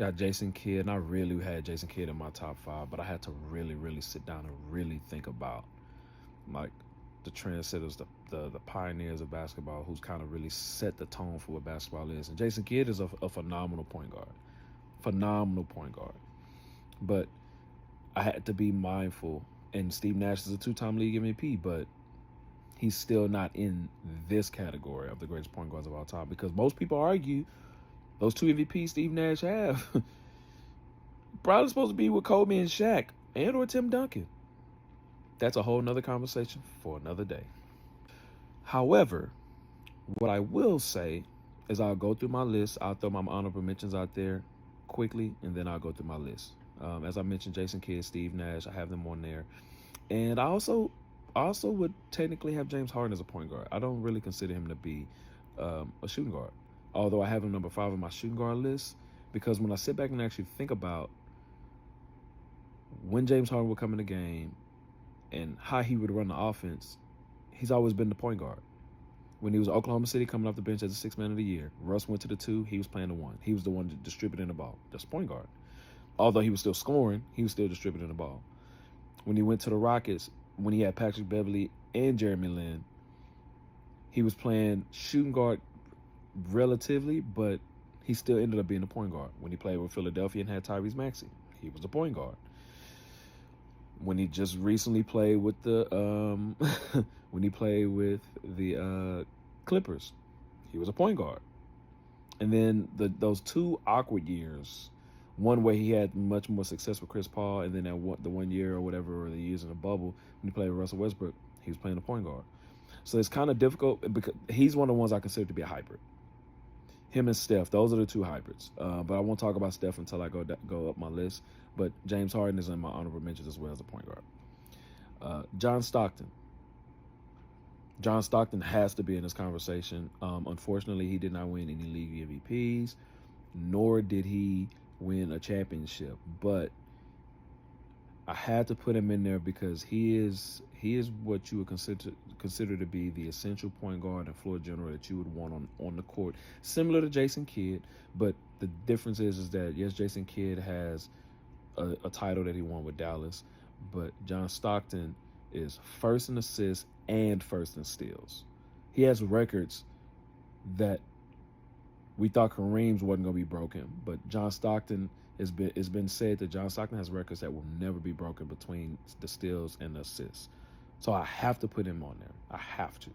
got Jason Kidd, and I really had Jason Kidd in my top five, but I had to really sit down and really think about like the trendsetters, the pioneers of basketball, who's kind of really set the tone for what basketball is. And Jason Kidd is a phenomenal point guard, phenomenal point guard. But I had to be mindful. And Steve Nash is a two-time league MVP, but he's still not in this category of the greatest point guards of all time because most people argue those two MVPs Steve Nash have probably supposed to be with Kobe and Shaq and or Tim Duncan. That's a whole nother conversation for another day. However, what I will say is I'll go through my list. I'll throw my honorable mentions out there quickly, and then I'll go through my list. As I mentioned, Jason Kidd, Steve Nash, I have them on there. And I also would technically have James Harden as a point guard. I don't really consider him to be a shooting guard, although I have him number 5 on my shooting guard list, because when I sit back and actually think about when James Harden would come in the game and how he would run the offense, he's always been the point guard. When he was Oklahoma City coming off the bench as a 6th man of the year, Russ went to the 2, he was playing the 1. He was the one distributing the ball. That's point guard. Although he was still scoring, he was still distributing the ball. When he went to the Rockets, when he had Patrick Beverley and Jeremy Lin, he was playing shooting guard relatively, but he still ended up being a point guard. When he played with Philadelphia and had Tyrese Maxey, he was a point guard. When he just recently played with the Clippers, he was a point guard. And then those 2 awkward years, one where he had much more success with Chris Paul, and then the 1 year or whatever, or the years in the bubble when he played with Russell Westbrook, he was playing a point guard. So it's kind of difficult because he's one of the ones I consider to be a hybrid. Him and Steph, those are the 2 hybrids. But I won't talk about Steph until I go up my list. But James Harden is in my honorable mentions as well as a point guard. John Stockton. John Stockton has to be in this conversation. Unfortunately, he did not win any league MVPs, nor did he win a championship. But I had to put him in there because he is what you would consider to be the essential point guard and floor general that you would want on the court, similar to Jason Kidd. But the difference is that yes, Jason Kidd has a title that he won with Dallas, but John Stockton is first in assists and first in steals. He has records that we thought Kareem's wasn't going to be broken, but John Stockton, it's been said that John Stockton has records that will never be broken between the steals and the assists. So I have to put him on there. I have to.